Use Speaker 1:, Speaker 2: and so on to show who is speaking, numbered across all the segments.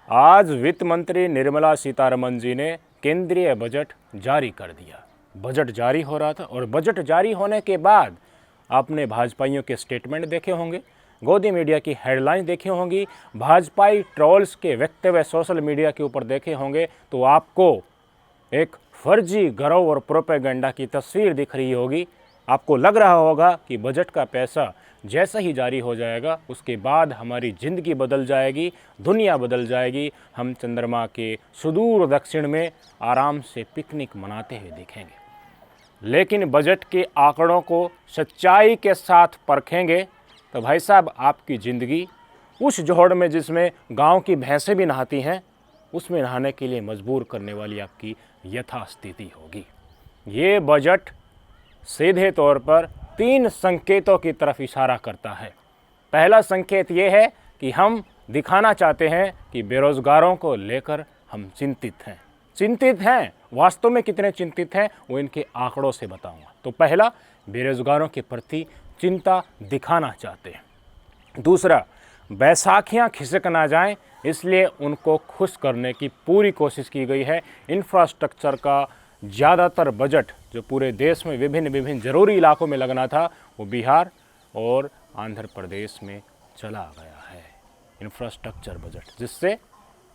Speaker 1: आज वित्त मंत्री निर्मला सीतारमण जी ने केंद्रीय बजट जारी कर दिया। बजट जारी हो रहा था और बजट जारी होने के बाद आपने भाजपाइयों के स्टेटमेंट देखे होंगे, गोदी मीडिया की हेडलाइन देखी होंगी, भाजपाई ट्रोल्स के वक्तव्य सोशल मीडिया के ऊपर देखे होंगे, तो आपको एक फर्जी गरव और प्रोपेगेंडा की तस्वीर दिख रही होगी। आपको लग रहा होगा कि बजट का पैसा जैसा ही जारी हो जाएगा उसके बाद हमारी ज़िंदगी बदल जाएगी, दुनिया बदल जाएगी, हम चंद्रमा के सुदूर दक्षिण में आराम से पिकनिक मनाते हुए दिखेंगे। लेकिन बजट के आंकड़ों को सच्चाई के साथ परखेंगे तो भाई साहब, आपकी ज़िंदगी उस जोहड़ में जिसमें गांव की भैंसें भी नहाती हैं, उसमें नहाने के लिए मजबूर करने वाली आपकी यथास्थिति होगी। ये बजट सीधे तौर पर 3 संकेतों की तरफ इशारा करता है। पहला संकेत ये है कि हम दिखाना चाहते हैं कि बेरोज़गारों को लेकर हम चिंतित हैं। वास्तव में कितने चिंतित हैं वो इनके आंकड़ों से बताऊंगा। तो पहला, बेरोज़गारों के प्रति चिंता दिखाना चाहते हैं। दूसरा, बैसाखियां खिसक ना जाएं, इसलिए उनको खुश करने की पूरी कोशिश की गई है। इंफ्रास्ट्रक्चर का ज़्यादातर बजट जो पूरे देश में विभिन्न ज़रूरी इलाकों में लगना था, वो बिहार और आंध्र प्रदेश में चला गया है। इंफ्रास्ट्रक्चर बजट, जिससे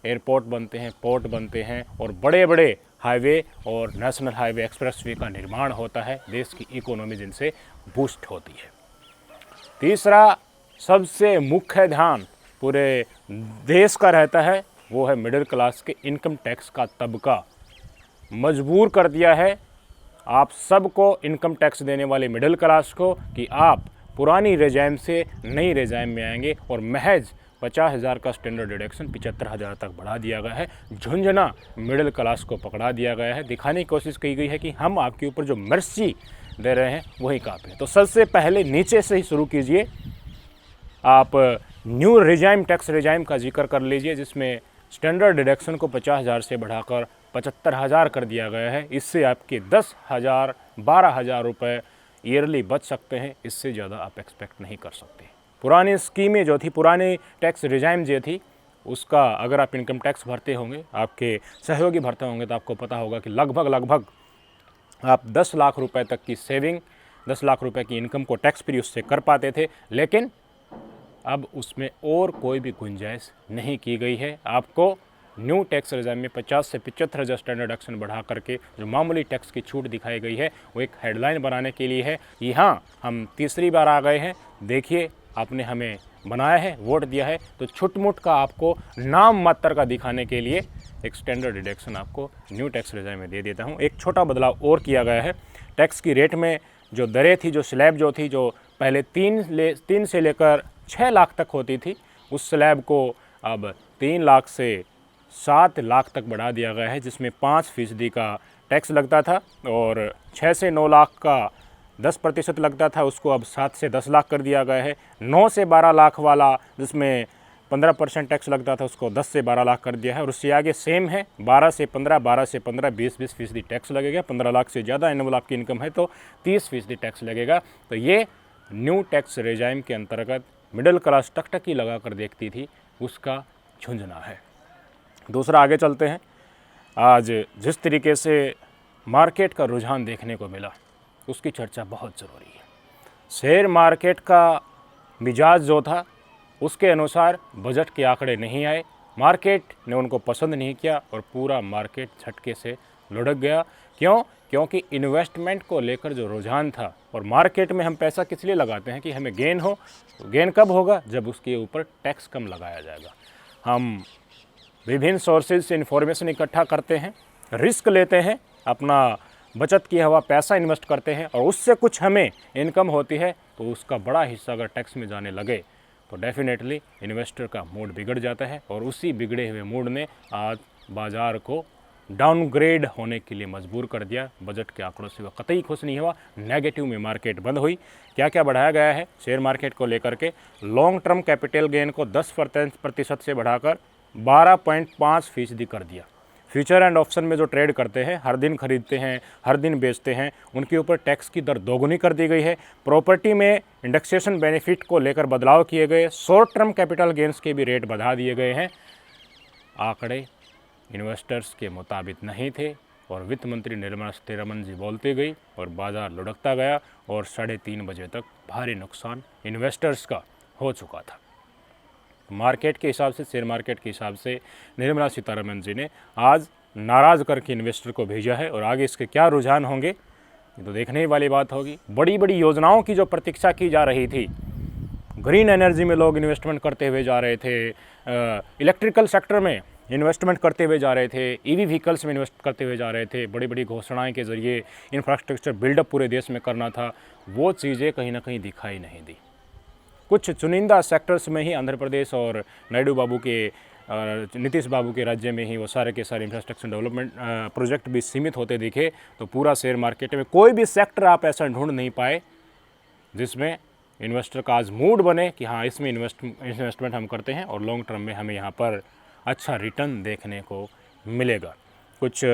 Speaker 1: एयरपोर्ट बनते हैं, पोर्ट बनते हैं और बड़े बड़े हाईवे और नेशनल हाईवे एक्सप्रेसवे का निर्माण होता है, देश की इकोनॉमी जिनसे बूस्ट होती है। तीसरा, सबसे मुख्य ध्यान पूरे देश का रहता है, वो है मिडिल क्लास के इनकम टैक्स का तबका। मजबूर कर दिया है आप सबको, इनकम टैक्स देने वाले मिडिल क्लास को, कि आप पुरानी रेजाइम से नई रेजाइम में आएंगे और महज 50,000 का स्टैंडर्ड डिडक्शन 75,000 तक बढ़ा दिया गया है। झुंझुना मिडिल क्लास को पकड़ा दिया गया है। दिखाने की कोशिश की गई है कि हम आपके ऊपर जो मर्सी दे रहे हैं वही काफ़ी है। तो सबसे पहले नीचे से ही शुरू कीजिए। आप न्यू रेजाइम, टैक्स रेजाइम का जिक्र कर लीजिए, जिसमें स्टैंडर्ड डिडक्शन को 50,000 से बढ़ाकर 75,000 कर दिया गया है। इससे आपके 10,000 12,000 रुपये ईयरली बच सकते हैं। इससे ज़्यादा आप एक्सपेक्ट नहीं कर सकते। पुरानी स्कीमें जो थी, पुरानी टैक्स रिजाइम जो थी, उसका अगर आप इनकम टैक्स भरते होंगे, आपके सहयोगी भरते होंगे, तो आपको पता होगा कि लगभग आप 10 लाख रुपए तक की सेविंग, 10 लाख रुपए की इनकम को टैक्स फ्री उससे कर पाते थे। लेकिन अब उसमें और कोई भी गुंजाइश नहीं की गई है। आपको न्यू टैक्स रिजाइम में 50 से 75,000 स्टैंडर्ड डिडक्शन बढ़ा करके जो मामूली टैक्स की छूट दिखाई गई है, वो एक हेडलाइन बनाने के लिए है कि हाँ, हम तीसरी बार आ गए हैं, देखिए आपने हमें बनाया है, वोट दिया है, तो छुटमुट का आपको नाम मात्र का दिखाने के लिए एक स्टैंडर्ड डिडक्शन आपको न्यू टैक्स रिजाइम में दे देता हूँ। एक छोटा बदलाव और किया गया है। टैक्स की रेट में जो दरें थी, जो स्लैब जो थी, जो पहले 3 से लेकर 6 लाख तक होती थी, उस स्लैब को अब 3 लाख से 7 लाख तक बढ़ा दिया गया है, जिसमें 5% का टैक्स लगता था और 6 से 9 लाख का 10% लगता था, उसको अब 7 से 10 लाख कर दिया गया है। 9 से 12 लाख वाला जिसमें 15% टैक्स लगता था, उसको 10 से 12 लाख कर दिया है। और उससे आगे सेम है, 12 से 15, 20% टैक्स लगेगा। 15 लाख से ज़्यादा एनुअल आपकी इनकम है तो 30% टैक्स लगेगा। तो ये न्यू टैक्स रेजाइम के अंतर्गत मिडिल क्लास टकटकी लगा कर देखती थी, उसका झुंझुना है। दूसरा, आगे चलते हैं। आज जिस तरीके से मार्केट का रुझान देखने को मिला, उसकी चर्चा बहुत ज़रूरी है। शेयर मार्केट का मिजाज जो था, उसके अनुसार बजट के आंकड़े नहीं आए, मार्केट ने उनको पसंद नहीं किया और पूरा मार्केट झटके से लुढ़क गया। क्यों? क्योंकि इन्वेस्टमेंट को लेकर जो रुझान था, और मार्केट में हम पैसा किस लिए लगाते हैं कि हमें गेन हो। तो गेन कब होगा? जब उसके ऊपर टैक्स कम लगाया जाएगा। हम विभिन्न सोर्सेज से इन्फॉर्मेशन इकट्ठा करते हैं, रिस्क लेते हैं, अपना बचत किया हुआ पैसा इन्वेस्ट करते हैं और उससे कुछ हमें इनकम होती है, तो उसका बड़ा हिस्सा अगर टैक्स में जाने लगे तो डेफिनेटली इन्वेस्टर का मूड बिगड़ जाता है। और उसी बिगड़े हुए मूड ने आज बाज़ार को डाउनग्रेड होने के लिए मजबूर कर दिया। बजट के आंकड़ों से वह कतई खुश नहीं हुआ, नेगेटिव में मार्केट बंद हुई। क्या क्या बढ़ाया गया है शेयर मार्केट को लेकर के? लॉन्ग टर्म कैपिटल गेन को 10% से बढ़ाकर 12.5% कर दिया। फ्यूचर एंड ऑप्शन में जो ट्रेड करते हैं, हर दिन खरीदते हैं, हर दिन बेचते हैं, उनके ऊपर टैक्स की दर दोगुनी कर दी गई है। प्रॉपर्टी में इंडेक्सेशन बेनिफिट को लेकर बदलाव किए गए। शॉर्ट टर्म कैपिटल गेंस के भी रेट बढ़ा दिए गए हैं। आंकड़े इन्वेस्टर्स के मुताबिक नहीं थे और वित्त मंत्री निर्मला सीतारमण जी बोलती गई और बाज़ार लुढ़कता गया और 3:30 बजे तक भारी नुकसान इन्वेस्टर्स का हो चुका था। मार्केट के हिसाब से, शेयर मार्केट के हिसाब से निर्मला सीतारमण जी ने आज नाराज़ करके इन्वेस्टर को भेजा है और आगे इसके क्या रुझान होंगे ये तो देखने ही वाली बात होगी। बड़ी बड़ी योजनाओं की जो प्रतीक्षा की जा रही थी, ग्रीन एनर्जी में लोग इन्वेस्टमेंट करते हुए जा रहे थे, इलेक्ट्रिकल सेक्टर में इन्वेस्टमेंट करते हुए जा रहे थे, ईवी व्हीकल्स में इन्वेस्ट करते हुए जा रहे थे, बड़ी बड़ी घोषणाएं के ज़रिए इंफ्रास्ट्रक्चर बिल्डअप पूरे देश में करना था, वो चीज़ें कहीं ना कहीं दिखाई नहीं दी। कुछ चुनिंदा सेक्टर्स में ही आंध्र प्रदेश और नायडू बाबू के नीतीश बाबू के राज्य में ही वो सारे के सारे इंफ्रास्ट्रक्चर डेवलपमेंट प्रोजेक्ट भी सीमित होते दिखे। तो पूरा शेयर मार्केट में कोई भी सेक्टर आप ऐसा ढूंढ नहीं पाए जिसमें इन्वेस्टर का आज मूड बने कि हाँ इसमें इन्वेस्टमेंट हम करते हैं और लॉन्ग टर्म में हमें यहाँ पर अच्छा रिटर्न देखने को मिलेगा। कुछ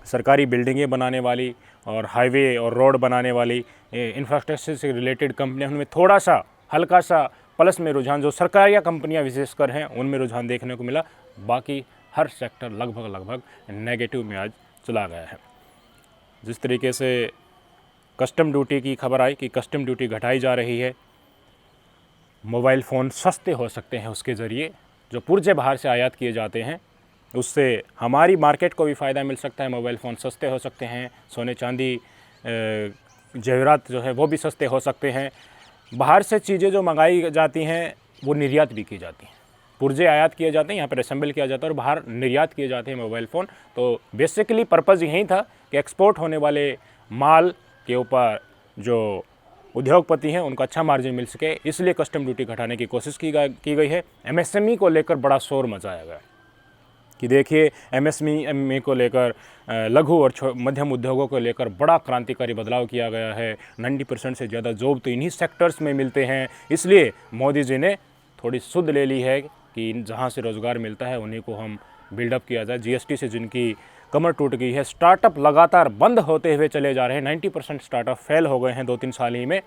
Speaker 1: सरकारी बिल्डिंगें बनाने वाली और हाईवे और रोड बनाने वाली इंफ्रास्ट्रक्चर से रिलेटेड कंपनियां, उनमें थोड़ा सा हल्का सा प्लस में रुझान, जो सरकारी कंपनियां विशेषकर हैं उनमें रुझान देखने को मिला। बाकी हर सेक्टर लगभग नेगेटिव में आज चला गया है। जिस तरीके से कस्टम ड्यूटी की खबर आई कि कस्टम ड्यूटी घटाई जा रही है, मोबाइल फ़ोन सस्ते हो सकते हैं उसके ज़रिए, जो पुर्जे बाहर से आयात किए जाते हैं उससे हमारी मार्केट को भी फ़ायदा मिल सकता है। मोबाइल फ़ोन सस्ते हो सकते हैं, सोने चांदी जेवरात जो है वो भी सस्ते हो सकते हैं। बाहर से चीज़ें जो मंगाई जाती हैं वो निर्यात भी की जाती हैं, पुर्जे आयात किए जाते हैं, यहाँ पर असेंबल किया जाता है और बाहर निर्यात किए जाते हैं मोबाइल फ़ोन। तो बेसिकली पर्पज़ यही था कि एक्सपोर्ट होने वाले माल के ऊपर जो उद्योगपति हैं उनको अच्छा मार्जिन मिल सके, इसलिए कस्टम ड्यूटी घटाने की कोशिश की गई है। एमएसएमई को लेकर बड़ा शोर मचाया गया कि देखिए एमएसएमई को लेकर, लघु और मध्यम उद्योगों को लेकर बड़ा क्रांतिकारी बदलाव किया गया है। 90% से ज़्यादा जॉब तो इन्हीं सेक्टर्स में मिलते हैं, इसलिए मोदी जी ने थोड़ी सुध ले ली है कि जहाँ से रोज़गार मिलता है उन्हीं को हम बिल्डअप किया जाए। जीएसटी से जिनकी कमर टूट गई है, स्टार्टअप लगातार बंद होते हुए चले जा रहे हैं, 90% स्टार्टअप फेल हो गए हैं 2-3 साल ही में,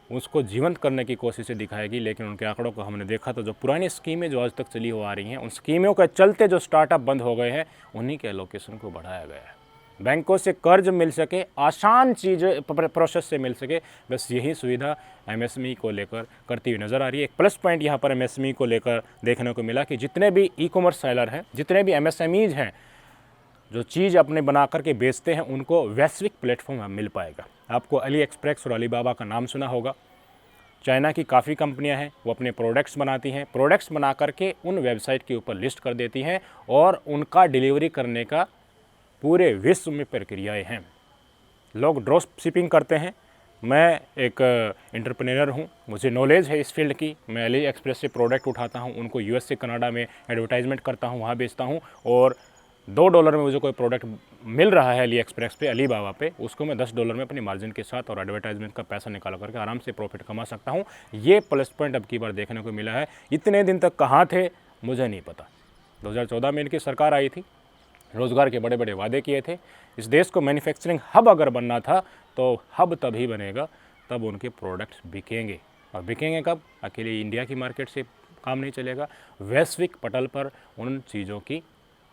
Speaker 1: उसको जीवंत करने की कोशिशें दिखाएगी। लेकिन उनके आंकड़ों को हमने देखा तो जो पुरानी स्कीमें जो आज तक चली हो आ रही हैं, उन स्कीमों के चलते जो स्टार्टअप बंद हो गए हैं उन्हीं के एलोकेशन को बढ़ाया गया है। बैंकों से कर्ज मिल सके, आसान चीज़ प्रोसेस से मिल सके, बस यही सुविधा एमएसएमई को लेकर करती हुई नज़र आ रही है। एक प्लस पॉइंट यहाँ पर एमएसएमई को लेकर देखने को मिला कि जितने भी ई कॉमर्स सेलर हैं, जितने भी एमएसएमईज हैं जो चीज़ अपने बना करके बेचते हैं, उनको वैश्विक प्लेटफॉर्म मिल पाएगा। आपको अली एक्सप्रेस और अलीबाबा का नाम सुना होगा। चाइना की काफ़ी कंपनियां हैं, वो अपने प्रोडक्ट्स बनाती हैं, प्रोडक्ट्स बना करके उन वेबसाइट के ऊपर लिस्ट कर देती हैं और उनका डिलीवरी करने का पूरे विश्व में प्रक्रियाएं हैं। लोग ड्रॉप शिपिंग करते हैं। मैं एक एंटरप्रेन्योर हूँ, मुझे नॉलेज है इस फील्ड की। मैं अली एक्सप्रेस से प्रोडक्ट उठाता हूँ, उनको यूएस से कनाडा में एडवर्टाइजमेंट करता हूँ, वहाँ बेचता हूँ और $2 में मुझे कोई प्रोडक्ट मिल रहा है अली एक्सप्रेस पे, अलीबाबा पे, उसको मैं $10 में अपनी मार्जिन के साथ और एडवर्टाइजमेंट का पैसा निकाल करके आराम से प्रॉफिट कमा सकता हूँ। ये प्लस पॉइंट अब की बार देखने को मिला है। इतने दिन तक कहाँ थे मुझे नहीं पता। 2014 में इनकी सरकार आई थी, रोज़गार के बड़े बड़े वादे किए थे। इस देश को मैन्युफैक्चरिंग हब अगर बनना था तो हब तभी बनेगा तब उनके प्रोडक्ट्स बिकेंगे। और बिकेंगे कब? अकेले इंडिया की मार्केट से काम नहीं चलेगा, वैश्विक पटल पर उन चीज़ों की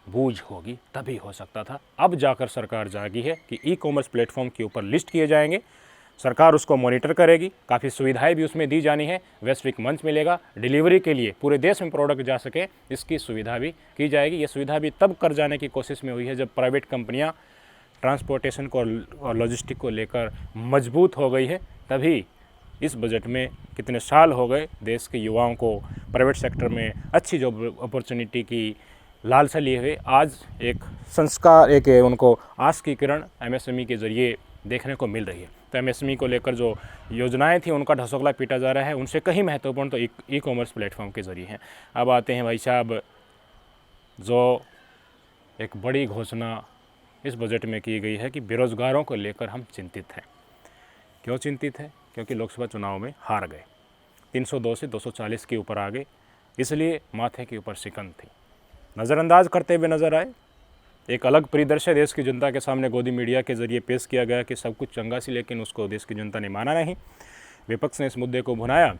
Speaker 1: बूझ होगी तभी हो सकता था। अब जाकर सरकार जागी है कि ई कॉमर्स प्लेटफॉर्म के ऊपर लिस्ट किए जाएंगे, सरकार उसको मॉनिटर करेगी, काफ़ी सुविधाएं भी उसमें दी जानी है, वैश्विक मंच मिलेगा, डिलीवरी के लिए पूरे देश में प्रोडक्ट जा सके इसकी सुविधा भी की जाएगी। ये सुविधा भी तब कर जाने की कोशिश में हुई है जब प्राइवेट कंपनियां ट्रांसपोर्टेशन को और लॉजिस्टिक को लेकर मजबूत हो गई है। तभी इस बजट में कितने साल हो गए देश के युवाओं को प्राइवेट सेक्टर में अच्छी जॉब अपॉर्चुनिटी की लालसा लिए हुए, आज एक संस्कार, एक उनको आस की किरण एमएसएमई के ज़रिए देखने को मिल रही है। तो एमएसएमई को लेकर जो योजनाएं थी उनका ढसोकला पीटा जा रहा है, उनसे कहीं महत्वपूर्ण तो ई कॉमर्स प्लेटफॉर्म के ज़रिए हैं। अब आते हैं भाई साहब, जो एक बड़ी घोषणा इस बजट में की गई है कि बेरोज़गारों को लेकर हम चिंतित हैं। क्यों चिंतित हैं? क्योंकि लोकसभा चुनाव में हार गए, 302 से 240 के ऊपर आ गए, इसलिए माथे के ऊपर शिकन थी। नज़रअंदाज करते हुए नजर आए। एक अलग परिदृश्य देश की जनता के सामने गोदी मीडिया के ज़रिए पेश किया गया कि सब कुछ चंगा सी, लेकिन उसको देश की जनता ने माना नहीं। विपक्ष ने इस मुद्दे को भुनाया,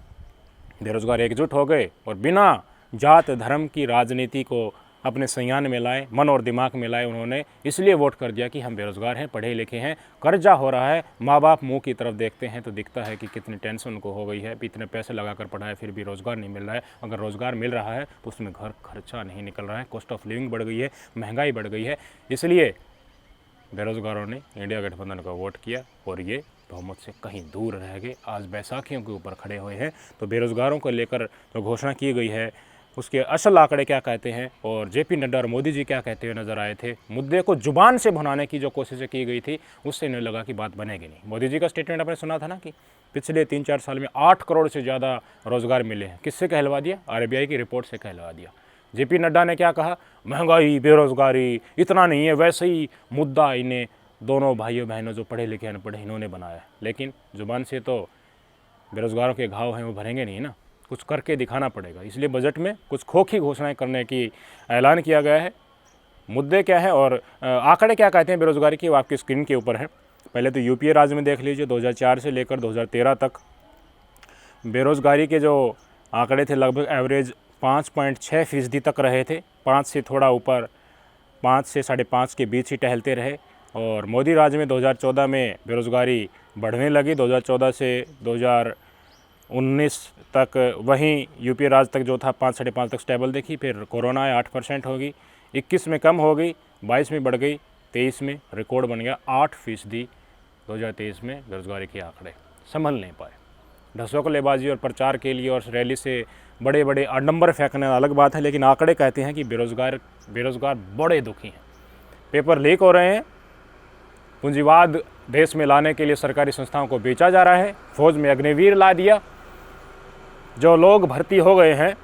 Speaker 1: बेरोजगार एकजुट हो गए और बिना जात धर्म की राजनीति को अपने संज्ञान में लाए, मन और दिमाग में लाए उन्होंने, इसलिए वोट कर दिया कि हम बेरोज़गार हैं, पढ़े लिखे हैं, कर्जा हो रहा है, माँ बाप मुंह की तरफ देखते हैं तो दिखता है कि कितनी टेंशन उनको हो गई है, इतने पैसे लगाकर पढ़ाए फिर भी रोज़गार नहीं मिल रहा है। अगर रोज़गार मिल रहा है तो उसमें घर खर्चा नहीं निकल रहा है, कॉस्ट ऑफ लिविंग बढ़ गई है, महंगाई बढ़ गई है, इसलिए बेरोज़गारों ने इंडिया गठबंधन का वोट किया और ये बहुमत से कहीं दूर रह गए। आज बैसाखियों के ऊपर खड़े हुए हैं। तो बेरोज़गारों को लेकर जो घोषणा की गई है उसके असल आंकड़े क्या कहते हैं और जेपी नड्डा और मोदी जी क्या कहते हुए नज़र आए थे, मुद्दे को जुबान से भुनाने की जो कोशिशें की गई थी उससे इन्हें लगा कि बात बनेगी नहीं। मोदी जी का स्टेटमेंट आपने सुना था ना कि पिछले 3-4 साल में 8 करोड़ से ज़्यादा रोज़गार मिले हैं। किससे कहलवा दिया? आरबीआई की रिपोर्ट से कहलवा दिया। जेपी नड्डा ने क्या कहा? महंगाई, बेरोज़गारी इतना नहीं है, वैसे ही मुद्दा इन्हें दोनों भाइयों बहनों जो पढ़े लिखे अनपढ़े इन्होंने बनाया। लेकिन ज़ुबान से तो बेरोज़गारों के घाव हैं वो भरेंगे नहीं ना, कुछ करके दिखाना पड़ेगा। इसलिए बजट में कुछ खोखी घोषणाएं करने की ऐलान किया गया है। मुद्दे क्या है और आंकड़े क्या कहते हैं बेरोज़गारी की, वो आपकी स्क्रीन के ऊपर है। पहले तो यूपीए राज्य में देख लीजिए, 2004 से लेकर 2013 तक बेरोज़गारी के जो आंकड़े थे लगभग एवरेज 5.6% तक रहे थे। 5 से थोड़ा ऊपर, 5 से 5.5 के बीच ही टहलते रहे। और मोदी राज में 2014 में बेरोज़गारी बढ़ने लगी। 2014 से 2019 तक वहीं यूपी राज तक जो था 5-5.5 तक स्टेबल देखी। फिर कोरोना आया, 8% होगी, 21 में कम हो गई, 22 में बढ़ गई, 23 में रिकॉर्ड बन गया 8%। 2023 में बेरोज़गारी के आंकड़े संभल नहीं पाए। ढसोकलेबाजी और प्रचार के लिए और रैली से बड़े बड़े आडंबर फेंकने अलग बात है, लेकिन आंकड़े कहते हैं कि बेरोज़गार बड़े दुखी हैं। पेपर लीक हो रहे हैं, पूंजीवाद देश में लाने के लिए सरकारी संस्थाओं को बेचा जा रहा है, फौज में अग्निवीर ला दिया। जो लोग भर्ती हो गए हैं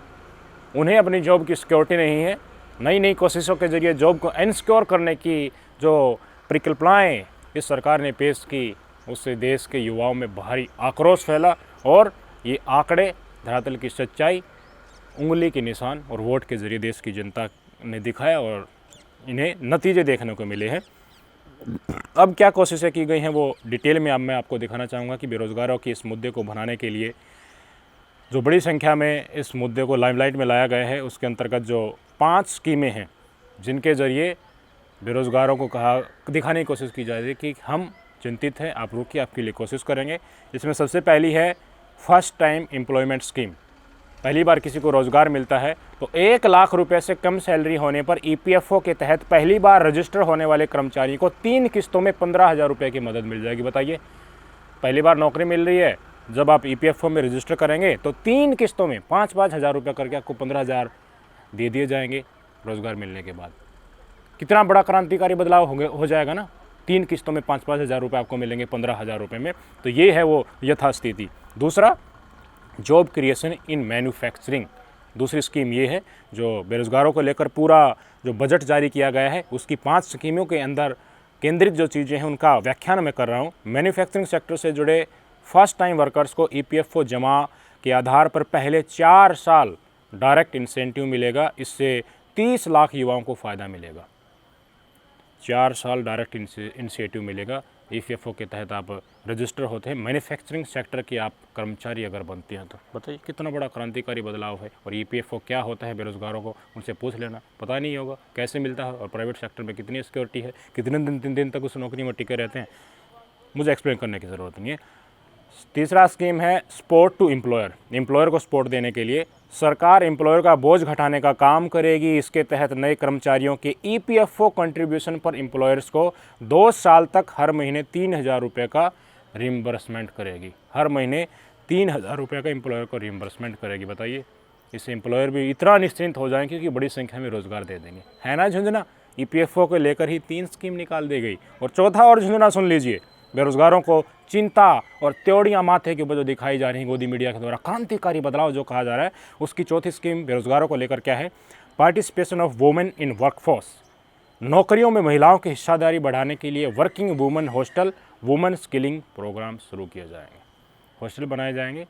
Speaker 1: उन्हें अपनी जॉब की सिक्योरिटी नहीं है। नई नई कोशिशों के जरिए जॉब को इनसिक्योर करने की जो परिकल्पनाएँ इस सरकार ने पेश की, उससे देश के युवाओं में भारी आक्रोश फैला। और ये आंकड़े धरातल की सच्चाई, उंगली के निशान और वोट के जरिए देश की जनता ने दिखाया और इन्हें नतीजे देखने को मिले हैं। अब क्या कोशिशें की गई हैं वो डिटेल में अब मैं आपको दिखाना चाहूँगा कि बेरोज़गारों के इस मुद्दे को भुनाने के लिए जो बड़ी संख्या में इस मुद्दे को लाइमलाइट में लाया गया है, उसके अंतर्गत जो 5 स्कीमें हैं जिनके ज़रिए बेरोज़गारों को दिखाने की कोशिश की जा रही है कि हम चिंतित हैं, आप रुकिए, आपके लिए कोशिश करेंगे। इसमें सबसे पहली है फर्स्ट टाइम एम्प्लॉयमेंट स्कीम। पहली बार किसी को रोज़गार मिलता है तो 1 लाख रुपए से कम सैलरी होने पर ईपीएफओ के तहत पहली बार रजिस्टर होने वाले कर्मचारी को 3 किस्तों में 15,000 रुपये की मदद मिल जाएगी। बताइए, पहली बार नौकरी मिल रही है, जब आप ईपीएफओ में रजिस्टर करेंगे तो 3 किस्तों में 5-5 हज़ार रुपये करके आपको 15,000 दे दिए जाएंगे रोज़गार मिलने के बाद। कितना बड़ा क्रांतिकारी बदलाव हो जाएगा ना। 3 किस्तों में 5-5 हज़ार रुपये आपको मिलेंगे 15,000 रुपये में। तो ये है वो यथास्थिति। दूसरा, जॉब क्रिएशन इन मैन्युफैक्चरिंग। दूसरी स्कीम ये है जो बेरोज़गारों को लेकर पूरा जो बजट जारी किया गया है उसकी 5 स्कीमों के अंदर केंद्रित जो चीज़ें हैं उनका व्याख्यान मैं कर रहा हूँ। मैन्युफैक्चरिंग सेक्टर से जुड़े फर्स्ट टाइम वर्कर्स को ईपीएफओ जमा के आधार पर पहले 4 साल डायरेक्ट इंसेंटिव मिलेगा। इससे 30 लाख युवाओं को फ़ायदा मिलेगा। 4 साल डायरेक्ट इंसेंटिव मिलेगा। ईपीएफओ के तहत आप रजिस्टर होते हैं, मैन्युफैक्चरिंग सेक्टर के आप कर्मचारी अगर बनते हैं तो बताइए कितना बड़ा क्रांतिकारी बदलाव है। और ईपीएफओ क्या होता है बेरोज़गारों को उनसे पूछ लेना, पता नहीं होगा कैसे मिलता है और प्राइवेट सेक्टर में कितनी सिक्योरिटी है, कितने दिन तक उस नौकरी में टिके रहते हैं, मुझे एक्सप्लेन करने की ज़रूरत नहीं है। तीसरा स्कीम है सपोर्ट टू एम्प्लॉयर। एम्प्लॉयर को सपोर्ट देने के लिए सरकार एम्प्लॉयर का बोझ घटाने का काम करेगी। इसके तहत नए कर्मचारियों के ईपीएफओ कंट्रीब्यूशन पर एम्प्लॉयर्स को 2 साल तक हर महीने 3,000 रुपये का रिम्बर्समेंट करेगी। हर महीने 3,000 रुपये का एम्प्लॉयर को रिम्बर्समेंट करेगी। बताइए, इससे एम्प्लॉयर भी इतना निश्चिंत हो जाएंगे कि बड़ी संख्या में रोज़गार दे देंगे। है ना झुंझुना? ईपीएफओ को लेकर ही 3 स्कीम निकाल दी गई। और चौथा और झुंझुना सुन लीजिए, बेरोज़गारों को चिंता और त्योड़ियाँ माथे के ऊपर जो दिखाई जा रही हैं गोदी मीडिया के द्वारा, क्रांतिकारी बदलाव जो कहा जा रहा है, उसकी चौथी स्कीम बेरोज़गारों को लेकर क्या है? Participation of women in workforce. नौकरियों में महिलाओं की हिस्सेदारी बढ़ाने के लिए working women hostel, women skilling programme शुरू किए जाएंगे। हॉस्टल बनाए जाएंगे,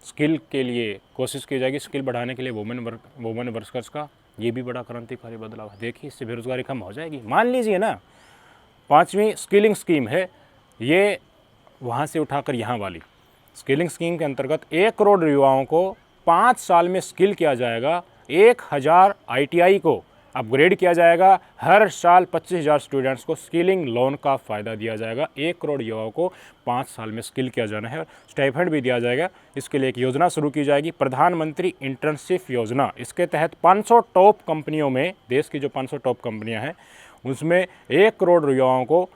Speaker 1: स्किल के लिए कोशिश की जाएगी, स्किल बढ़ाने के लिए वुमेन वर्कर्स का। ये भी बड़ा क्रांतिकारी बदलाव है। देखिए, इससे बेरोज़गारी कम हो जाएगी। मान लीजिए ना, 5वीं स्किलिंग स्कीम है, ये वहाँ से उठाकर यहाँ वाली स्किलिंग स्कीम के अंतर्गत 1 करोड़ युवाओं को 5 साल में स्किल किया जाएगा, 1000 ITI को अपग्रेड किया जाएगा, हर साल 25,000 स्टूडेंट्स को स्किलिंग लोन का फ़ायदा दिया जाएगा, 1 करोड़ युवाओं को 5 साल में स्किल किया जाना है, स्टाइपेंड भी दिया जाएगा। इसके लिए एक योजना शुरू की जाएगी, प्रधानमंत्री इंटर्नशिप योजना। इसके तहत 500 टॉप कंपनियों में, देश की जो 500 टॉप कंपनियां हैं उसमें 1 करोड़ युवाओं को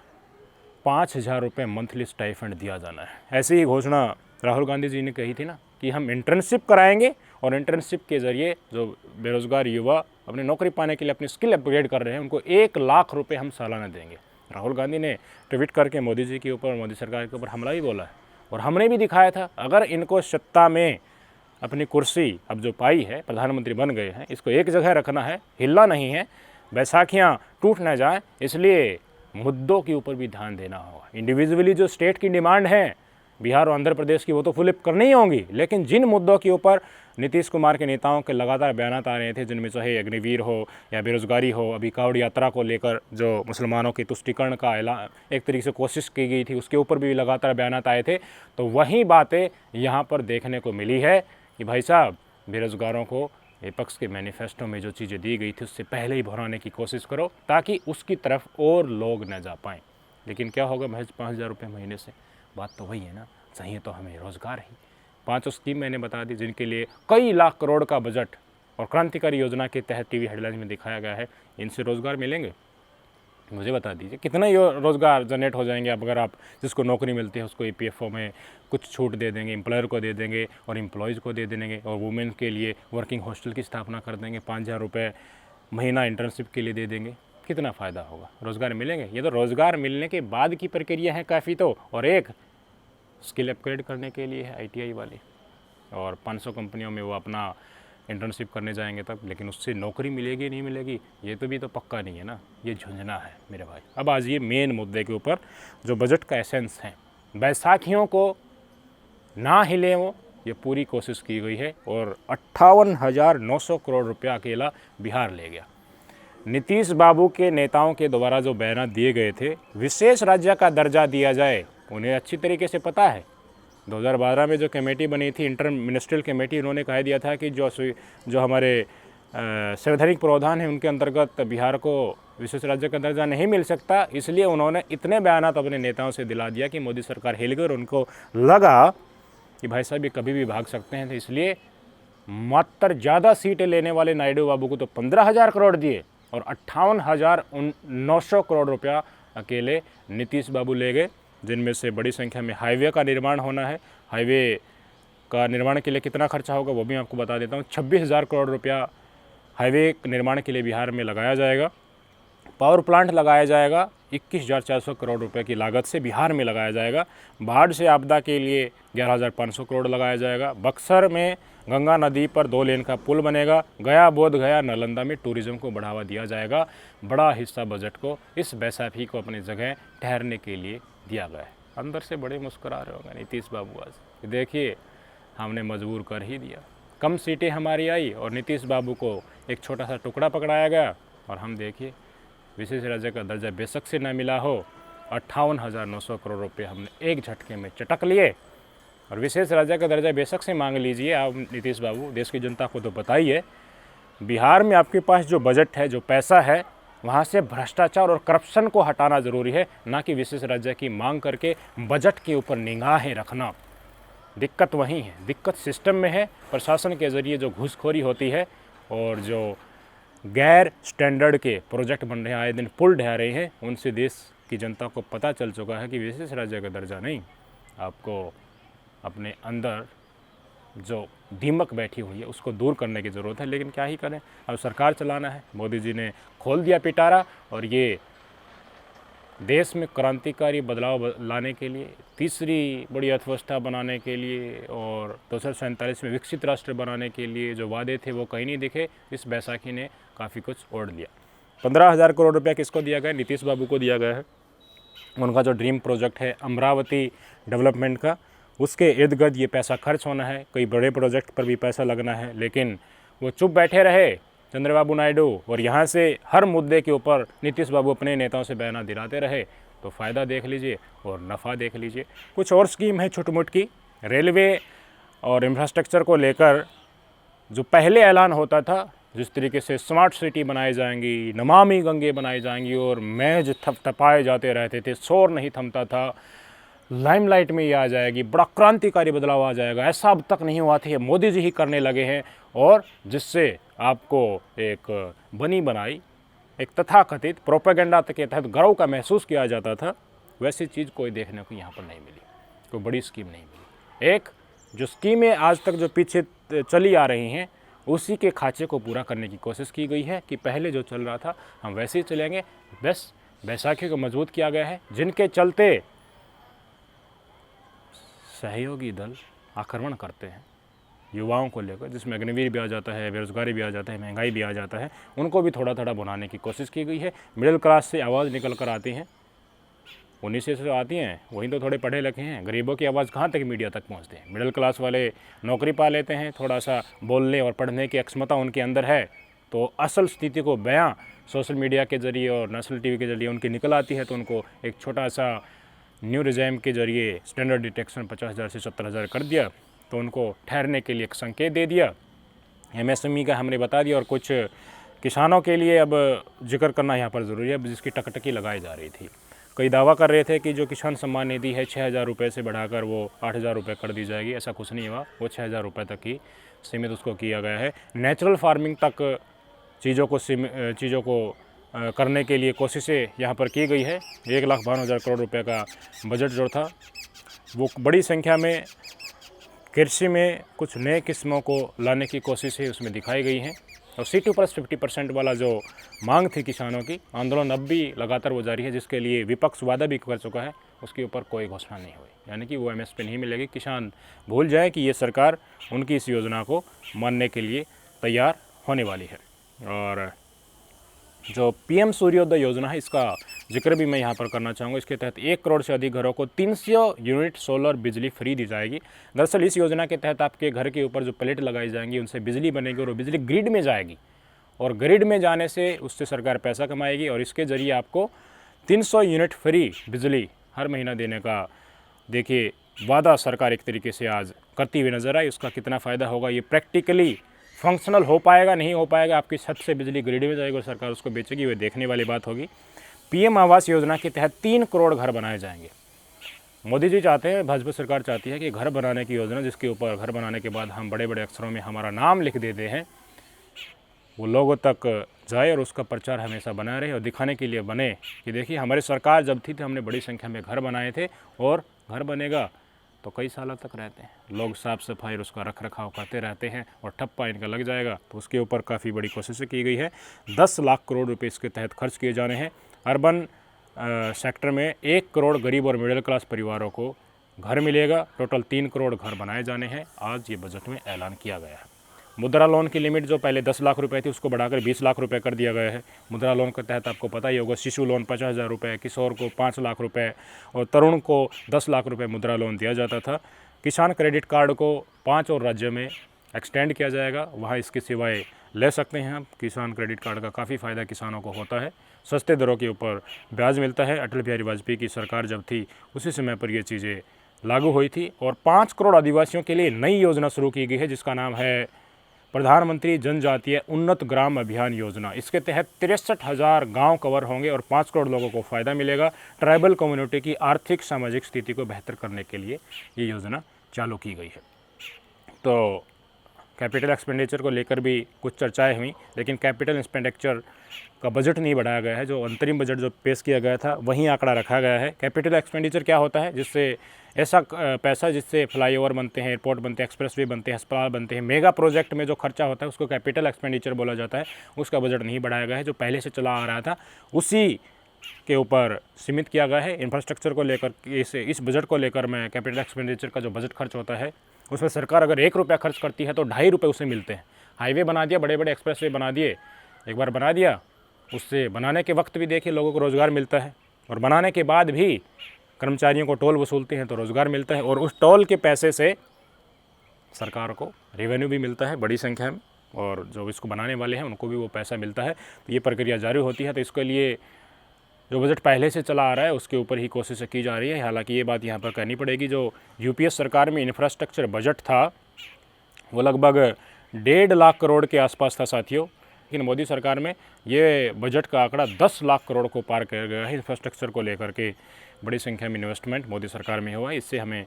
Speaker 1: 5,000 रुपये मंथली स्टाइपेंड दिया जाना है। ऐसी ही घोषणा राहुल गांधी जी ने कही थी ना कि हम इंटर्नशिप कराएंगे और इंटर्नशिप के ज़रिए जो बेरोज़गार युवा अपनी नौकरी पाने के लिए अपनी स्किल अपग्रेड कर रहे हैं उनको 1 लाख रुपए हम सालाना देंगे। राहुल गांधी ने ट्वीट करके मोदी जी के ऊपर, मोदी सरकार के ऊपर हमला भी बोला है और हमने भी दिखाया था, अगर इनको सत्ता में अपनी कुर्सी अब जो पाई है, प्रधानमंत्री बन गए हैं, इसको एक जगह रखना है, हिलना नहीं है, बैसाखियाँ टूट न जाएँ, इसलिए मुद्दों के ऊपर भी ध्यान देना होगा। इंडिविजुअली जो स्टेट की डिमांड है बिहार और आंध्र प्रदेश की, वो तो फुलिप करनी ही होंगी, लेकिन जिन मुद्दों के ऊपर नीतीश कुमार के नेताओं के लगातार बयानात आ रहे थे, जिनमें चाहे अग्निवीर हो या बेरोजगारी हो, अभी कावड़ यात्रा को लेकर जो मुसलमानों की तुष्टीकरण का ऐलान एक तरीके से कोशिश की गई थी, उसके ऊपर भी लगातार बयानात आए थे, तो वही बातें यहाँ पर देखने को मिली है कि भाई साहब बेरोजगारों को विपक्ष के मैनिफेस्टो में जो चीज़ें दी गई थी उससे पहले ही भराने की कोशिश करो ताकि उसकी तरफ और लोग न जा पाएँ। लेकिन क्या होगा महज 5,000 रुपये महीने से? बात तो वही है ना, चाहिए तो हमें रोज़गार ही। 5 स्कीम मैंने बता दी जिनके लिए कई लाख करोड़ का बजट और क्रांतिकारी योजना के तहत टीवी हेडलाइन में दिखाया गया है। इनसे रोज़गार मिलेंगे? मुझे बता दीजिए कितना रोज़गार जनरेट हो जाएंगे। अब अगर आप जिसको नौकरी मिलती है उसको EPFO में कुछ छूट दे देंगे, एम्प्लॉयर को दे देंगे और एम्प्लॉयज़ को दे देंगे, और वुमेन के लिए वर्किंग हॉस्टल की स्थापना कर देंगे, 5,000 रुपये महीना इंटर्नशिप के लिए दे देंगे, कितना फ़ायदा होगा? रोज़गार मिलेंगे? ये तो रोज़गार मिलने के बाद की प्रक्रिया है काफ़ी, तो और एक स्किल अपग्रेड करने के लिए है ITI वाली, और 500 कंपनियों में वो अपना इंटर्नशिप करने जाएंगे तब, लेकिन उससे नौकरी मिलेगी नहीं मिलेगी ये तो भी तो पक्का नहीं है ना, ये झुंझुना है मेरे भाई। अब आज ये मेन मुद्दे के ऊपर जो बजट का एसेंस है, बैसाखियों को ना हिले वो, ये पूरी कोशिश की गई है, और 58,900 करोड़ रुपया अकेला बिहार ले गया। नीतीश बाबू के नेताओं के द्वारा जो बयान दिए गए थे, विशेष राज्य का दर्जा दिया जाए, उन्हें अच्छी तरीके से पता है। 2012 में जो कमेटी बनी थी, इंटर मिनिस्ट्रियल कमेटी, उन्होंने कह दिया था कि जो हमारे संवैधानिक प्रावधान है उनके अंतर्गत बिहार को विशेष राज्य का दर्जा नहीं मिल सकता। इसलिए उन्होंने इतने बयानात अपने नेताओं से दिला दिया कि मोदी सरकार हिल गई और उनको लगा कि भाई साहब ये कभी भी भाग सकते हैं। तो इसलिए मात्र ज़्यादा सीटें लेने वाले नायडू बाबू को तो 15,000 करोड़ दिए और 58,900 करोड़ रुपया अकेले नीतीश बाबू ले गए, जिनमें से बड़ी संख्या में हाईवे का निर्माण होना है। हाईवे का निर्माण के लिए कितना खर्चा होगा वो भी आपको बता देता हूँ। 26,000 करोड़ रुपया हाईवे निर्माण के लिए बिहार में लगाया जाएगा। पावर प्लांट लगाया जाएगा 21,400 करोड़ रुपए की लागत से बिहार में लगाया जाएगा। बाढ़ से आपदा के लिए 11,500 करोड़ लगाया जाएगा। बक्सर में गंगा नदी पर 2 लेन का पुल बनेगा। गया, बोध गया, नालंदा में टूरिज्म को बढ़ावा दिया जाएगा। बड़ा हिस्सा बजट को इस बैसाखी को अपनी जगह ठहरने के लिए दिया गया है। अंदर से बड़े मुस्कुरा रहे होंगे नीतीश बाबू आज, देखिए हमने मजबूर कर ही दिया। कम सीटें हमारी आई और नीतीश बाबू को एक छोटा सा टुकड़ा पकड़ाया गया, और हम देखिए विशेष राज्य का दर्जा बेशक से न मिला हो, 58,900 करोड़ रुपये हमने एक झटके में चटक लिए। और विशेष राज्य का दर्जा बेशक से मांग लीजिए आप नीतीश बाबू, देश की जनता को तो बताइए, बिहार में आपके पास जो बजट है, जो पैसा है, वहाँ से भ्रष्टाचार और करप्शन को हटाना ज़रूरी है, ना कि विशेष राज्य की मांग करके बजट के ऊपर निगाहें रखना। दिक्कत वहीं है, दिक्कत सिस्टम में है। प्रशासन के ज़रिए जो घूसखोरी होती है और जो गैर स्टैंडर्ड के प्रोजेक्ट बन रहे हैं, आए दिन पुल ढह रहे हैं, उनसे देश की जनता को पता चल चुका है कि विशेष राज्य का दर्जा नहीं, आपको अपने अंदर जो दीमक बैठी हुई है उसको दूर करने की ज़रूरत है। लेकिन क्या ही करें, अब सरकार चलाना है। मोदी जी ने खोल दिया पिटारा, और ये देश में क्रांतिकारी बदलाव लाने के लिए, तीसरी बड़ी अर्थव्यवस्था बनाने के लिए और 2047 में विकसित राष्ट्र बनाने के लिए जो वादे थे वो कहीं नहीं दिखे। इस बैसाखी ने काफ़ी कुछ ओढ़ लिया। 15,000 करोड़ रुपया किसको दिया गया? नीतीश बाबू को दिया गया है। उनका जो ड्रीम प्रोजेक्ट है अमरावती डेवलपमेंट का, उसके इर्द गिर्द ये पैसा खर्च होना है। कई बड़े प्रोजेक्ट पर भी पैसा लगना है, लेकिन वो चुप बैठे रहे चंद्रबाबू नायडू, और यहाँ से हर मुद्दे के ऊपर नीतीश बाबू अपने नेताओं से बयान दिलाते रहे। तो फ़ायदा देख लीजिए और नफ़ा देख लीजिए। कुछ और स्कीम है छोटी मोटी, रेलवे और इंफ्रास्ट्रक्चर को लेकर जो पहले ऐलान होता था, जिस तरीके से स्मार्ट सिटी बनाई जाएंगी, नमामि गंगे बनाई जाएंगी और महज थपथपाए जाते रहते थे, शोर नहीं थमता था, लाइमलाइट में ये आ जाएगी, बड़ा क्रांतिकारी बदलाव आ जाएगा, ऐसा अब तक नहीं हुआ था, ये मोदी जी ही करने लगे हैं। और जिससे आपको एक बनी बनाई, एक तथाकथित प्रोपेगेंडा के तहत गर्व का महसूस किया जाता था, वैसी चीज़ कोई देखने को यहाँ पर नहीं मिली, कोई बड़ी स्कीम नहीं मिली। एक जो स्कीमें आज तक जो पीछे चली आ रही हैं, उसी के खांचे को पूरा करने की कोशिश की गई है कि पहले जो चल रहा था हम वैसे ही चलेंगे। बस बैसाखी को मजबूत किया गया है, जिनके चलते सहयोगी दल आक्रमण करते हैं युवाओं को लेकर, जिसमें अग्निवीर भी आ जाता है, बेरोजगारी भी आ जाता है, महंगाई भी आ जाता है, उनको भी थोड़ा थोड़ा बुनाने की कोशिश की गई है। मिडिल क्लास से आवाज़ निकल कर आती हैं, उन्हीं से आती हैं, वहीं तो थोड़े पढ़े लिखे हैं। गरीबों की आवाज़ कहाँ तक मीडिया तक पहुँचती है? मिडिल क्लास वाले नौकरी पा लेते हैं, थोड़ा सा बोलने और पढ़ने की अक्षमता उनके अंदर है, तो असल स्थिति को बयां सोशल मीडिया के ज़रिए और नेशनल टीवी के ज़रिए उनकी निकल आती है, तो उनको एक छोटा सा न्यू रिजाइम के ज़रिए स्टैंडर्ड डिटेक्शन 50,000 से 70,000 कर दिया, तो उनको ठहरने के लिए एक संकेत दे दिया। MSME का हमने बता दिया। और कुछ किसानों के लिए अब जिक्र करना यहाँ पर ज़रूरी है, जिसकी टकटकी लगाई जा रही थी। कई दावा कर रहे थे कि जो किसान सम्मान निधि है 6,000 रुपये से बढ़ाकर वो 8,000 रुपये कर दी जाएगी, ऐसा कुछ नहीं हुआ, वो 6,000 रुपये तक ही सीमित उसको किया गया है। नेचुरल फार्मिंग तक चीज़ों को करने के लिए कोशिशें यहाँ पर की गई है। 1,52,000 करोड़ रुपए का बजट जो था, वो बड़ी संख्या में कृषि में कुछ नए किस्मों को लाने की कोशिशें उसमें दिखाई गई हैं। और C2+50% वाला जो मांग थी किसानों की, आंदोलन अब भी लगातार वो जारी है, जिसके लिए विपक्ष वादा भी कर चुका है, उसके ऊपर कोई घोषणा नहीं हुई, यानी कि वो MSP नहीं मिलेगी। किसान भूल जाए कि ये सरकार उनकी इस योजना को मानने के लिए तैयार होने वाली है। और जो PM सूर्योदय योजना है, इसका जिक्र भी मैं यहाँ पर करना चाहूँगा। इसके तहत 1 करोड़ से अधिक घरों को 300 यूनिट सोलर बिजली फ्री दी जाएगी। दरअसल इस योजना के तहत आपके घर के ऊपर जो प्लेट लगाई जाएंगी, उनसे बिजली बनेगी और वो बिजली ग्रिड में जाएगी, और ग्रिड में जाने से उससे सरकार पैसा कमाएगी, और इसके ज़रिए आपको 300 यूनिट फ्री बिजली हर महीना देने का, देखिए, वादा सरकार एक तरीके से आज करती हुई नज़र आई। उसका कितना फ़ायदा होगा, ये प्रैक्टिकली फंक्शनल हो पाएगा नहीं हो पाएगा, आपकी छत से बिजली ग्रिड में जाएगी और सरकार उसको बेचेगी, वो देखने वाली बात होगी। PM आवास योजना के तहत 3 करोड़ घर बनाए जाएंगे। मोदी जी चाहते हैं, भाजपा सरकार चाहती है कि घर बनाने की योजना, जिसके ऊपर घर बनाने के बाद हम बड़े बड़े अक्षरों में हमारा नाम लिख देते हैं, वो लोगों तक जाए और उसका प्रचार हमेशा बना रहे, और दिखाने के लिए बने कि देखिए हमारी सरकार जब थी तो हमने बड़ी संख्या में घर बनाए थे, और घर बनेगा तो कई सालों तक रहते हैं, लोग साफ़ सफाई और उसका रख रखाव करते रहते हैं, और ठप्पा इनका लग जाएगा, तो उसके ऊपर काफ़ी बड़ी कोशिशें की गई है। 10 लाख करोड़ रुपए इसके तहत खर्च किए जाने हैं। अर्बन सेक्टर में 1 करोड़ गरीब और मिडिल क्लास परिवारों को घर मिलेगा। टोटल 3 करोड़ घर बनाए जाने हैं, आज ये बजट में ऐलान किया गया है। मुद्रा लोन की लिमिट जो पहले 10 लाख रुपए थी, उसको बढ़ाकर 20 लाख रुपए कर दिया गया है। मुद्रा लोन के तहत आपको पता ही होगा, शिशु लोन 50,000 रुपये, किशोर को 5 लाख रुपए और तरुण को 10 लाख रुपए मुद्रा लोन दिया जाता था। किसान क्रेडिट कार्ड को 5 और राज्यों में एक्सटेंड किया जाएगा, वहाँ इसके सिवाय ले सकते हैं आप। किसान क्रेडिट कार्ड का काफ़ी फ़ायदा किसानों को होता है, सस्ते दरों के ऊपर ब्याज मिलता है। अटल बिहारी वाजपेयी की सरकार जब थी, उसी समय पर ये चीज़ें लागू हुई थी। और 5 करोड़ आदिवासियों के लिए नई योजना शुरू की गई है, जिसका नाम है प्रधानमंत्री जनजातीय उन्नत ग्राम अभियान योजना। इसके तहत 63,000 गांव कवर होंगे और 5 करोड़ लोगों को फ़ायदा मिलेगा। ट्राइबल कम्युनिटी की आर्थिक सामाजिक स्थिति को बेहतर करने के लिए ये योजना चालू की गई है। तो कैपिटल एक्सपेंडिचर को लेकर भी कुछ चर्चाएं हुई, लेकिन कैपिटल एक्सपेंडिचर का बजट नहीं बढ़ाया गया है। जो अंतरिम बजट जो पेश किया गया था, वहीं आंकड़ा रखा गया है। कैपिटल एक्सपेंडिचर क्या होता है? जिससे ऐसा पैसा जिससे फ्लाईओवर बनते हैं, एयरपोर्ट बनते हैं, एक्सप्रेसवे बनते हैं, अस्पताल बनते हैं, मेगा प्रोजेक्ट में जो खर्चा होता है उसको कैपिटल एक्सपेंडिचर बोला जाता है। उसका बजट नहीं बढ़ाया गया है, जो पहले से चला आ रहा था उसी के ऊपर सीमित किया गया है। इंफ्रास्ट्रक्चर को लेकर इस बजट को लेकर मैं कैपिटल एक्सपेंडिचर का जो बजट खर्च होता है, उसमें सरकार अगर 1 रुपया खर्च करती है तो 2.5 रुपये उसे मिलते हैं। हाईवे बना दिया, बड़े बड़े एक्सप्रेसवे बना दिए, एक बार बना दिया, उससे बनाने के वक्त भी देखिए लोगों को रोज़गार मिलता है, और बनाने के बाद भी कर्मचारियों को टोल वसूलते हैं तो रोज़गार मिलता है, और उस टोल के पैसे से सरकार को रेवेन्यू भी मिलता है बड़ी संख्या में, और जो इसको बनाने वाले हैं उनको भी वो पैसा मिलता है। तो ये प्रक्रिया जारी होती है। तो इसके लिए जो बजट पहले से चला आ रहा है उसके ऊपर ही कोशिशें की जा रही है। हालांकि ये बात यहाँ पर कहनी पड़ेगी, जो UPS सरकार में इंफ्रास्ट्रक्चर बजट था वो लगभग 1.5 लाख करोड़ के आसपास था साथियों, लेकिन मोदी सरकार में ये बजट का आंकड़ा 10 लाख करोड़ को पार कर गया है। इंफ्रास्ट्रक्चर को लेकर के बड़ी संख्या में इन्वेस्टमेंट मोदी सरकार में हुआ है, इससे हमें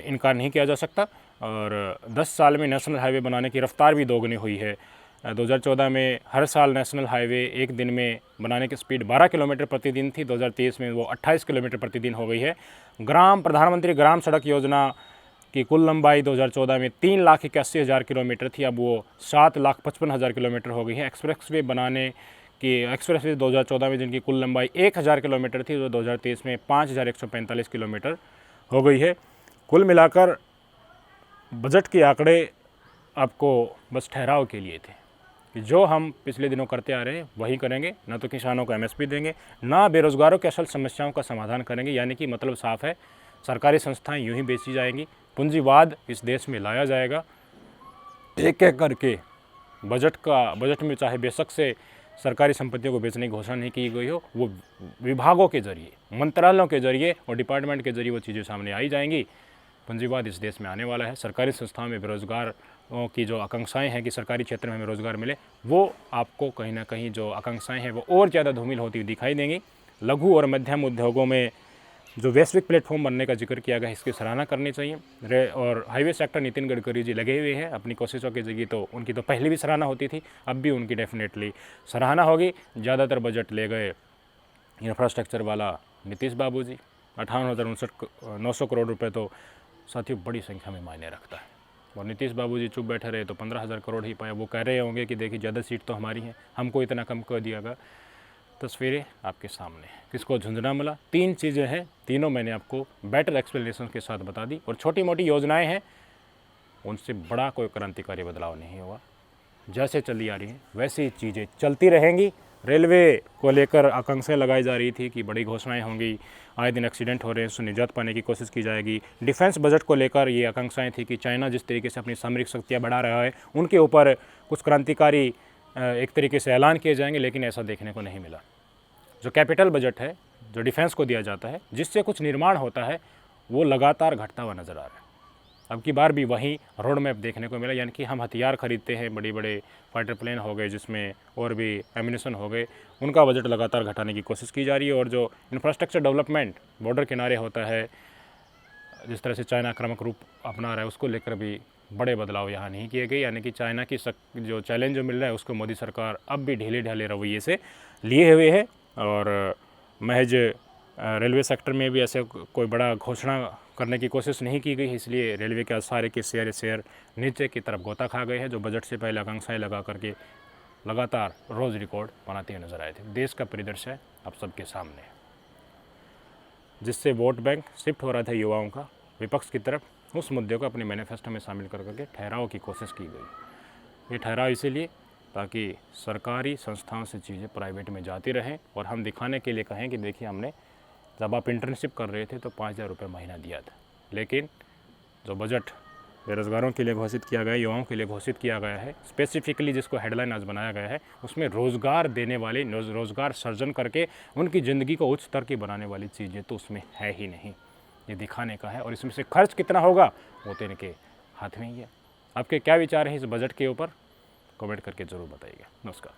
Speaker 1: इनकार नहीं किया जा सकता। और 10 साल में नेशनल हाईवे बनाने की रफ्तार भी दोगुनी हुई है। 2014 में हर साल नेशनल हाईवे एक दिन में बनाने की स्पीड 12 किलोमीटर प्रतिदिन थी, 2023 में वो 28 किलोमीटर प्रतिदिन हो गई है। प्रधानमंत्री ग्राम सड़क योजना की कुल लंबाई 2014 में 3,81,000 किलोमीटर थी, अब वो 7,55,000 किलोमीटर हो गई है। एक्सप्रेसवे 2014 में जिनकी कुल लंबाई 1,000 किलोमीटर थी, जो 2023 में 5,145 किलोमीटर हो गई है। कुल मिलाकर बजट के आंकड़े आपको बस ठहराव के लिए थे कि जो हम पिछले दिनों करते आ रहे हैं वही करेंगे, ना तो किसानों को एमएसपी देंगे, ना बेरोजगारों के असल समस्याओं का समाधान करेंगे। यानी कि मतलब साफ है, सरकारी संस्थाएं यूं ही बेची जाएंगी, पूंजीवाद इस देश में लाया जाएगा। एक एक करके बजट में चाहे बेशक से सरकारी संपत्तियों को बेचने की घोषणा नहीं की गई हो, वो विभागों के जरिए, मंत्रालयों के जरिए और डिपार्टमेंट के जरिए वो चीज़ें सामने आई जाएंगी। पूंजीवाद इस देश में आने वाला है। सरकारी संस्थाओं में बेरोजगार की जो आकांक्षाएं हैं कि सरकारी क्षेत्र में हमें रोज़गार मिले, वो आपको कहीं ना कहीं जो आकांक्षाएं हैं वो और ज़्यादा धूमिल होती हुई दिखाई देंगी। लघु और मध्यम उद्योगों में जो वैश्विक प्लेटफॉर्म बनने का जिक्र किया गया है, इसकी सराहना करनी चाहिए। और हाईवे सेक्टर नितिन गडकरी जी लगे हुए हैं अपनी कोशिशों के जरिए, तो उनकी तो पहले भी सराहना होती थी, अब भी उनकी डेफिनेटली सराहना होगी। ज़्यादातर बजट ले गए इंफ्रास्ट्रक्चर वाला नीतीश बाबू जी, 58,900 करोड़ रुपये तो साथियों बड़ी संख्या में मायने रखता है। और नीतीश बाबू जी चुप बैठे रहे तो 15,000 करोड़ ही पाए। वो कह रहे होंगे कि देखिए ज़्यादा सीट तो हमारी है, हमको इतना कम कर दिया गया। तस्वीरें आपके सामने हैं, किसको झुंझुना मिला। 3 चीज़ें हैं, तीनों मैंने आपको बेटर एक्सप्लेनेशन के साथ बता दी। और छोटी मोटी योजनाएं हैं, उनसे बड़ा कोई क्रांतिकारी बदलाव नहीं हुआ। जैसे चली आ रही हैं वैसी चीज़ें चलती रहेंगी। रेलवे को लेकर आकांक्षाएं लगाई जा रही थी कि बड़ी घोषणाएं होंगी, आए दिन एक्सीडेंट हो रहे हैं, उससे निजात पाने की कोशिश की जाएगी। डिफेंस बजट को लेकर ये आकांक्षाएं थी कि चाइना जिस तरीके से अपनी सामरिक शक्तियां बढ़ा रहा है, उनके ऊपर कुछ क्रांतिकारी एक तरीके से ऐलान किए जाएंगे, लेकिन ऐसा देखने को नहीं मिला। जो कैपिटल बजट है, जो डिफेंस को दिया जाता है, जिससे कुछ निर्माण होता है, वो लगातार घटता हुआ नज़र आ रहा है। अब की बार भी वही रोड मैप देखने को मिला, यानी कि हम हथियार खरीदते हैं, बड़े बड़े फाइटर प्लेन हो गए, जिसमें और भी एम्यूनेशन हो गए, उनका बजट लगातार घटाने की कोशिश की जा रही है। और जो इंफ्रास्ट्रक्चर डेवलपमेंट बॉर्डर किनारे होता है, जिस तरह से चाइना आक्रामक रूप अपना रहा है, उसको लेकर भी बड़े बदलाव यहाँ नहीं किए गए। यानी कि चाइना की जो चैलेंज जो मिल रहा है, उसको मोदी सरकार अब भी ढीले ढाले रवैये से लिए हुए है। और महज रेलवे सेक्टर में भी ऐसे कोई बड़ा घोषणा करने की कोशिश नहीं की गई, इसलिए रेलवे के सारे के शेयर नीचे की तरफ गोता खा गए हैं, जो बजट से पहले आकांक्षाएं लगा करके लगातार रोज़ रिकॉर्ड बनाते हुए नजर आए थे। देश का परिदृश्य अब सबके सामने है, जिससे वोट बैंक शिफ्ट हो रहा था युवाओं का विपक्ष की तरफ। उस मुद्दे को अपने मैनिफेस्टो में शामिल कर करके ठहराव की कोशिश की गई। ये ठहराव इसीलिए ताकि सरकारी संस्थाओं से चीज़ें प्राइवेट में जाती रहें और हम दिखाने के लिए कहें कि देखिए, हमने जब आप इंटर्नशिप कर रहे थे तो 5,000 रुपये महीना दिया था, लेकिन जो बजट बेरोज़गारों के लिए घोषित किया गया है, युवाओं के लिए घोषित किया गया है, स्पेसिफिकली जिसको हेडलाइन आज बनाया गया है, उसमें रोज़गार देने वाले, रोज़गार सर्जन करके उनकी ज़िंदगी को उच्च स्तर की बनाने वाली चीज़ें तो उसमें है ही नहीं। ये दिखाने का है, और इसमें से खर्च कितना होगा वो तो इनके हाथ में ही है। आपके क्या विचार हैं इस बजट के ऊपर, कमेंट करके ज़रूर बताइएगा। नमस्कार।